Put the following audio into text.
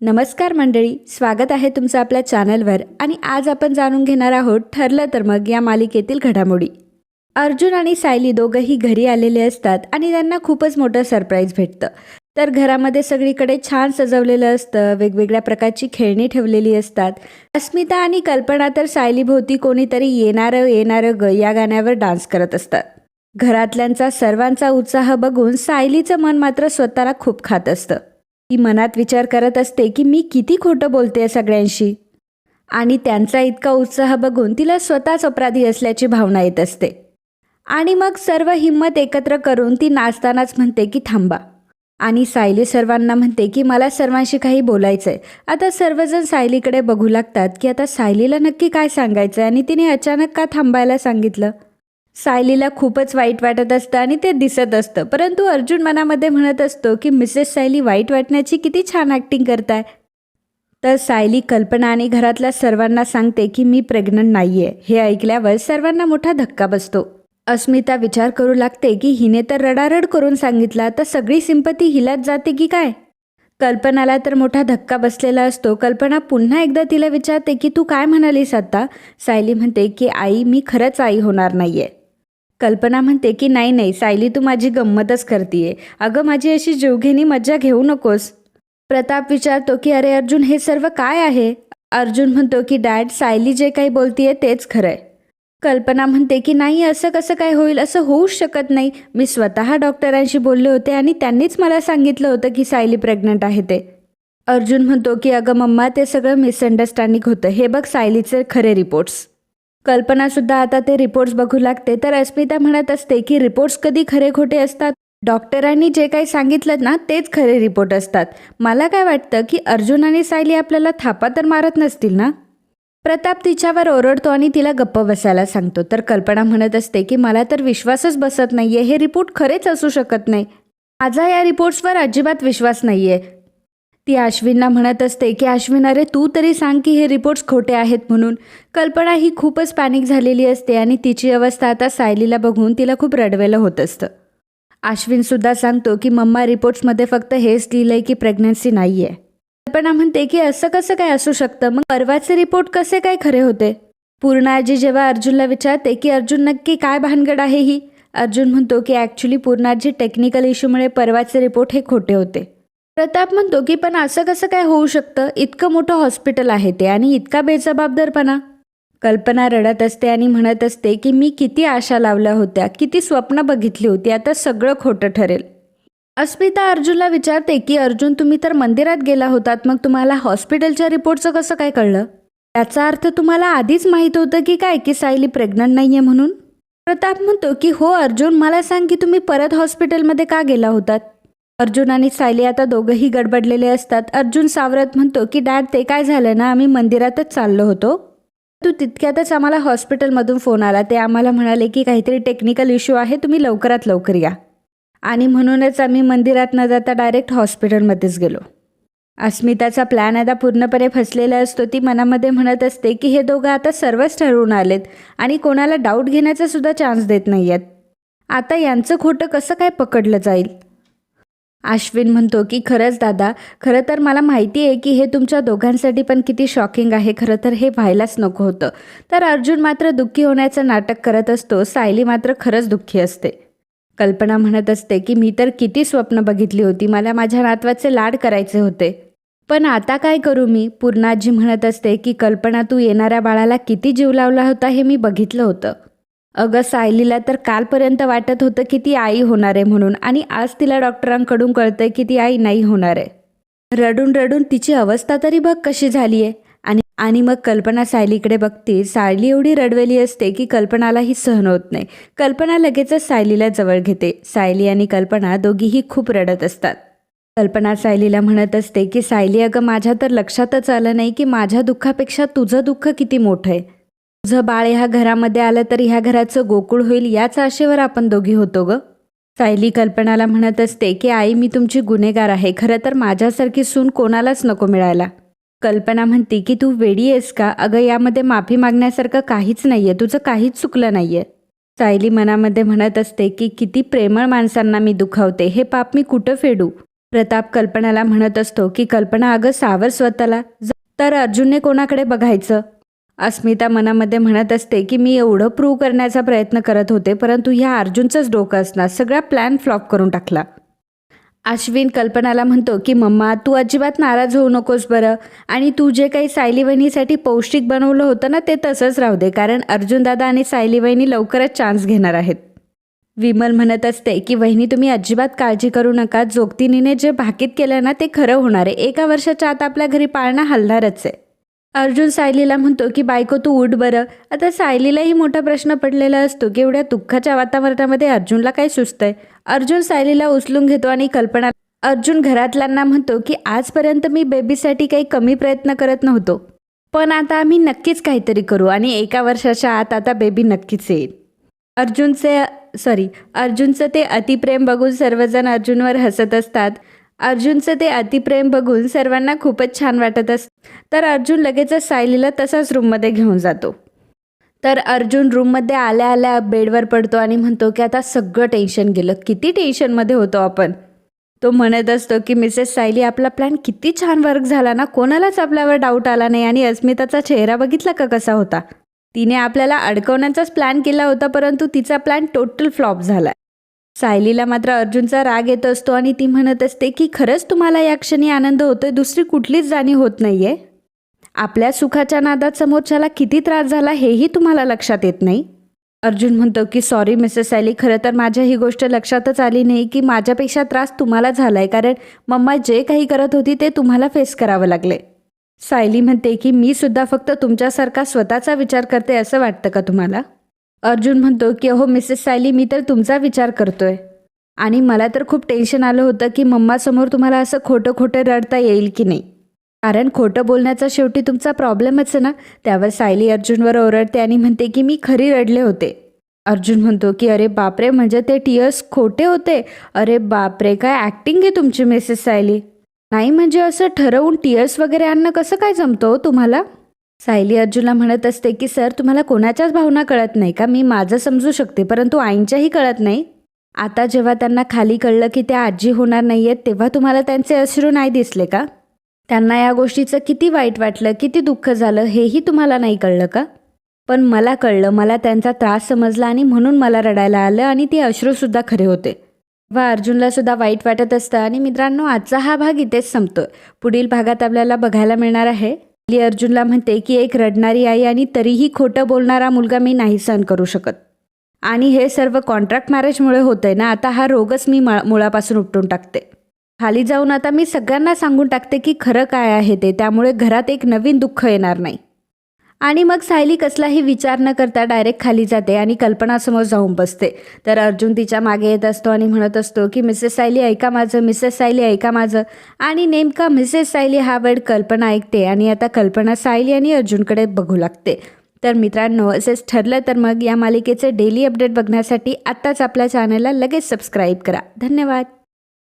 नमस्कार मंडळी, स्वागत आहे तुमचं आपल्या चॅनलवर. आणि आज आपण जाणून घेणार आहोत ठरलं तर मग या मालिकेतील घडामोडी. अर्जुन आणि सायली दोघंही घरी आलेले असतात आणि त्यांना खूपच मोठं सरप्राईज भेटतं. तर घरामध्ये सगळीकडे छान सजवलेलं असतं, वेगवेगळ्या प्रकारची खेळणी ठेवलेली असतात. अस्मिता आणि कल्पना तर सायलीभोवती कोणीतरी येणारं येणारं ग या गाण्यावर डान्स करत असतात. घरातल्यांचा सर्वांचा उत्साह बघून सायलीचं मन मात्र स्वतःला खूप खात असतं. ती मनात विचार करत असते की मी किती खोटं बोलते सगळ्यांशी, आणि त्यांचा इतका उत्साह बघून तिला स्वतःच अपराधी असल्याची भावना येत असते. आणि मग सर्व हिंमत एकत्र करून ती नाचतानाच म्हणते की थांबा. आणि सायली सर्वांना म्हणते की मला सर्वांशी काही बोलायचं आहे. आता सर्वजण सायलीकडे बघू लागतात की आता सायलीला नक्की काय सांगायचं आहे आणि तिने अचानक का थांबायला सांगितलं. सायलीला खूपच वाईट वाटत असतं आणि ते दिसत असतं, परंतु अर्जुन मनामध्ये म्हणत असतो की मिसेस सायली वाईट वाटण्याची किती छान ॲक्टिंग करताय. तर सायली कल्पना आणि घरातल्या सर्वांना सांगते की मी प्रेग्नंट नाही आहे. हे ऐकल्यावर सर्वांना मोठा धक्का बसतो. अस्मिता विचार करू लागते की हिने तर रडारड करून सांगितला, तर सगळी सिंपती हिलाच जाते की काय. कल्पनाला तर मोठा धक्का बसलेला असतो. कल्पना पुन्हा एकदा तिला विचारते की तू काय म्हणालीस आता. सायली म्हणते की आई, मी खरंच आई होणार नाही आहे. कल्पना म्हणते की नाही नाही सायली, तू माझी गंमतच करतीये. अगं माझी अशी जीवघेणी मज्जा घेऊ नकोस. प्रताप विचारतो की अरे अर्जुन, हे सर्व काय आहे. अर्जुन म्हणतो की डॅड, सायली जे काही बोलतीये तेच खरंय. कल्पना म्हणते की नाही, असं कसं काय होईल, असं होऊच शकत नाही. मी स्वतः डॉक्टरांशी बोलले होते आणि त्यांनीच मला सांगितलं होतं की सायली प्रेग्नंट आहे ते. अर्जुन म्हणतो की अगं मम्मा, ते सगळं मिसअंडरस्टँडिंग होतं. हे बघ सायलीचे खरे रिपोर्ट्स. कल्पनासुद्धा आता ते रिपोर्ट्स बघू लागते. तर अस्मिता म्हणत असते की रिपोर्ट्स कधी खरे खोटे असतात. डॉक्टरांनी जे काही सांगितलं ना तेच खरे रिपोर्ट असतात. मला काय वाटतं की अर्जुन आणि सायली आपल्याला थापा तर मारत नसतील ना. प्रताप तिच्यावर ओरडतो आणि तिला गप्प बसायला सांगतो. तर कल्पना म्हणत असते की मला तर विश्वासच बसत नाहीये, हे रिपोर्ट खरेच असू शकत नाही. माझा या रिपोर्ट्सवर अजिबात विश्वास नाहीये. ती अश्विनला म्हणत असते की अश्विन, अरे तू तरी सांग की हे रिपोर्ट्स खोटे आहेत म्हणून. कल्पना ही खूपच पॅनिक झालेली असते आणि तिची अवस्था आता सायलीला बघून तिला खूप रडवेलं होत असतं. अश्विनसुद्धा सांगतो की मम्मा, रिपोर्ट्समध्ये फक्त हेच लिहिलंय की प्रेग्नन्सी नाही आहे. कल्पना म्हणते की असं कसं काय असू शकतं, मग परवाचे रिपोर्ट कसे काय खरे होते. पूर्णाजी जेव्हा अर्जुनला विचारते की अर्जुन नक्की काय भानगड आहे ही. अर्जुन म्हणतो की ॲक्च्युली पूर्णाजी, टेक्निकल इश्यूमुळे परवाचे रिपोर्ट हे खोटे होते. प्रताप म्हणतो की पण असं कसं काय होऊ शकतं, इतकं मोठं हॉस्पिटल आहे ते आणि इतका बेजबाबदारपणा. कल्पना रडत असते आणि म्हणत असते की मी किती आशा लावल्या होत्या, किती स्वप्न बघितली होती, आता सगळं खोटं ठरेल. अस्मिता अर्जुनला विचारते की अर्जुन, तुम्ही तर मंदिरात गेला होतात, मग तुम्हाला हॉस्पिटलच्या रिपोर्टचं कसं काय कळलं. याचा अर्थ तुम्हाला आधीच माहीत होतं की काय की सायली प्रेग्नंट नाही आहे म्हणून. प्रताप म्हणतो की हो अर्जुन, मला सांग की तुम्ही परत हॉस्पिटलमध्ये का गेला होतात. अर्जुन आणि सायली आता दोघंही गडबडलेले असतात. अर्जुन सावरत म्हणतो की डॅड, ते काय झालं ना, आम्ही मंदिरातच चाललो होतो. तितक्यातच आम्हाला हॉस्पिटलमधून फोन आला. ते आम्हाला म्हणाले की काहीतरी टेक्निकल इश्यू आहे, तुम्ही लवकरात लवकर या. आणि म्हणूनच आम्ही मंदिरात न जाता डायरेक्ट हॉस्पिटलमध्येच गेलो. अस्मिताचा प्लॅन आता पूर्णपणे फसलेला असतो. ती मनामध्ये म्हणत असते की हे दोघं आता सर्वच ठरवून आलेत आणि कोणाला डाऊट घेण्याचा सुद्धा चान्स देत नाही आहेत. आता यांचं खोटं कसं काय पकडलं जाईल. अश्विन म्हणतो की खरंच दादा, खरं तर मला माहिती आहे की हे तुमच्या दोघांसाठी पण किती शॉकिंग आहे. खरं तर हे व्हायलाच नको होतं. तर अर्जुन मात्र दुःखी होण्याचं नाटक करत असतो. सायली मात्र खरंच दुःखी असते. कल्पना म्हणत असते की मी तर किती स्वप्न बघितली होती, मला माझ्या नातवाचे लाड करायचे होते, पण आता काय करू मी. पूर्णाजी म्हणत असते की कल्पना, तू येणाऱ्या बाळाला किती जीव लावला होता हे मी बघितलं होतं. अगं सायलीला तर कालपर्यंत वाटत होतं की ती आई होणार आहे म्हणून, आणि आज तिला डॉक्टरांकडून कळतंय की ती आई नाही होणार आहे. रडून रडून तिची अवस्था तरी बघ कशी झाली आहे. आणि मग कल्पना सायलीकडे बघते. सायली एवढी रडवेली असते की कल्पनालाही सहन होत नाही. कल्पना लगेचच सायलीला जवळ घेते. सायली आणि कल्पना दोघीही खूप रडत असतात. कल्पना सायलीला म्हणत असते की सायली, अगं माझ्या तर लक्षातच आलं नाही की माझ्या दुःखापेक्षा तुझं दुःख किती मोठं आहे. तुझं बाळ ह्या घरामध्ये आलं तर ह्या घराचं गोकुळ होईल, याच आशेवर आपण दोघी होतो ग. सायली कल्पनाला म्हणत असते की आई, मी तुमची गुन्हेगार आहे. खरं तर माझ्यासारखी सून कोणालाच नको मिळायला. कल्पना म्हणते की तू वेडी आहेस का. अगं यामध्ये माफी मागण्यासारखं काहीच नाहीये, तुझं काहीच चुकलं नाहीये. सायली मनामध्ये म्हणत असते की किती प्रेमळ माणसांना मी दुखावते, हे पाप मी कुठं फेडू. प्रताप कल्पनाला म्हणत असतो की कल्पना अगं सावर स्वतःला. तर अर्जुनने कोणाकडे बघायचं. अस्मिता मनामध्ये म्हणत असते की मी एवढं प्रूव्ह करण्याचा प्रयत्न करत होते, परंतु ह्या अर्जुनचंच डोकं असणार, सगळा प्लॅन फ्लॉप करून टाकला. अश्विन कल्पनाला म्हणतो की मम्मा तू अजिबात नाराज होऊ नकोस बरं, आणि तू जे काही सायली वहिनीसाठी पौष्टिक बनवलं होतं ना ते तसंच राहू दे, कारण अर्जुन दादा आणि सायली वहिनी लवकरच चान्स घेणार आहेत. विमल म्हणत असते की वहिनी तुम्ही अजिबात काळजी करू नका, जोगतिनीने जे भाकीत केलं ना ते खरं होणार आहे, 1 वर्षाच्या आत आपल्या घरी पाळणा हलणारच आहे. अर्जुन सायलीला म्हणतो की बायको तू उठ बरं. आता सायलीलाही मोठा प्रश्न पडलेला असतो की एवढ्या दुःखाच्या वातावरणामध्ये अर्जुनला काय सुचतंय. अर्जुन सायलीला उचलून घेतो आणि कल्पना. अर्जुन घरातल्यांना म्हणतो की आजपर्यंत मी बेबीसाठी काही कमी प्रयत्न करत नव्हतो, पण आता आम्ही नक्कीच काहीतरी करू आणि 1 वर्षाच्या आत आता बेबी नक्कीच येईल. अर्जुनचं ते अतिप्रेम बघून सर्वजण अर्जुनवर हसत असतात. अर्जुनचं ते अतिप्रेम बघून सर्वांना खूपच छान वाटत असतं. तर अर्जुन लगेचच सायलीला तसाच रूममध्ये घेऊन जातो. तर अर्जुन रूममध्ये आल्या आल्या बेडवर पडतो आणि म्हणतो की आता सगळं टेन्शन गेलं, किती टेन्शनमध्ये होतो आपण. तो म्हणत असतो की मिसेस सायली आपला प्लॅन किती छान वर्क झाला ना, कोणालाच आपल्यावर डाऊट आला नाही, आणि अस्मिताचा चेहरा बघितला का कसा होता. तिने आपल्याला अडकवण्याचाच प्लॅन केला होता, परंतु तिचा प्लॅन टोटल फ्लॉप झाला. सायलीला मात्र अर्जुनचा राग येत असतो आणि ती म्हणत असते की खरंच तुम्हाला या क्षणी आनंद होतोय, दुसरी कुठलीच जाणीव होत नाहीये. आपल्या सुखाच्या नादात समोरच्याला किती त्रास झाला हेही तुम्हाला लक्षात येत नाही. अर्जुन म्हणतो की सॉरी मिसेस सायली, खरं तर माझ्या ही गोष्ट लक्षातच आली नाही की माझ्यापेक्षा त्रास तुम्हाला झालाय, कारण मम्मा जे काही करत होती ते तुम्हाला फेस करावं लागले. सायली म्हणते की मी सुद्धा फक्त तुमच्यासारखा स्वतःचा विचार करते असं वाटतं का तुम्हाला. अर्जुन म्हणतो की अहो मिसेस सायली, मी तर तुमचा विचार करतोय, आणि मला तर खूप टेन्शन आलं होतं की मम्मासमोर तुम्हाला असं खोटं खोटं रडता येईल की नाही, कारण खोटं बोलण्याचा शेवटी तुमचा प्रॉब्लेमच आहे ना. त्यावर सायली अर्जुनवर ओरडते आणि म्हणते की मी खरी रडले होते. अर्जुन म्हणतो की अरे बापरे, म्हणजे ते टीयर्स खोटे होते. अरे बापरे, काय ॲक्टिंग आहे तुमची मिसेस सायली. नाही म्हणजे असं ठरवून टीयर्स वगैरे आणणं कसं काय जमतं तुम्हाला. सायली अर्जुनला म्हणत असते की सर तुम्हाला कोणाच्याच भावना कळत नाही का. मी माझं समजू शकते, परंतु आईंच्याही कळत नाही. आता जेव्हा त्यांना खाली कळलं की त्या आजी होणार नाही आहेत, तेव्हा तुम्हाला त्यांचे अश्रू नाही दिसले का. त्यांना या गोष्टीचं किती वाईट वाटलं, किती दुःख झालं हेही तुम्हाला नाही कळलं का. पण मला कळलं, मला त्यांचा त्रास समजला आणि म्हणून मला रडायला आलं, आणि ते अश्रूसुद्धा खरे होते. वा अर्जुनला सुद्धा वाईट वाटत असतं. आणि मित्रांनो, आजचा हा भाग इथेच संपतोय. पुढील भागात आपल्याला बघायला मिळणार आहे सायली अर्जुनला म्हणते की एक रडणारी आई आणि तरीही खोटं बोलणारा मुलगा मी नाही सहन करू शकत, आणि हे सर्व कॉन्ट्रॅक्ट मॅरेजमुळे होतंय ना. आता हा रोगच मी मुळापासून उपटून टाकते. खाली जाऊन आता मी सगळ्यांना सांगून टाकते की खरं काय आहे ते, त्यामुळे घरात एक नवीन दुःख येणार नाही. आणि मग सायली कसलाही विचार न करता डायरेक्ट खाली जाते आणि कल्पनासमोर जाऊन बसते. तर अर्जुन तिच्या मागे येत असतो आणि म्हणत असतो की मिसेस सायली ऐका माझं, मिसेस सायली ऐका माझं. आणि नेमका मिसेस सायली हा वर्ड कल्पना ऐकते, आणि आता कल्पना सायली आणि अर्जुनकडे बघू लागते. तर मित्रांनो, असेच ठरलं तर मग या मालिकेचे डेली अपडेट बघण्यासाठी आत्ताच आपल्या चॅनलला लगेच सबस्क्राईब करा. धन्यवाद.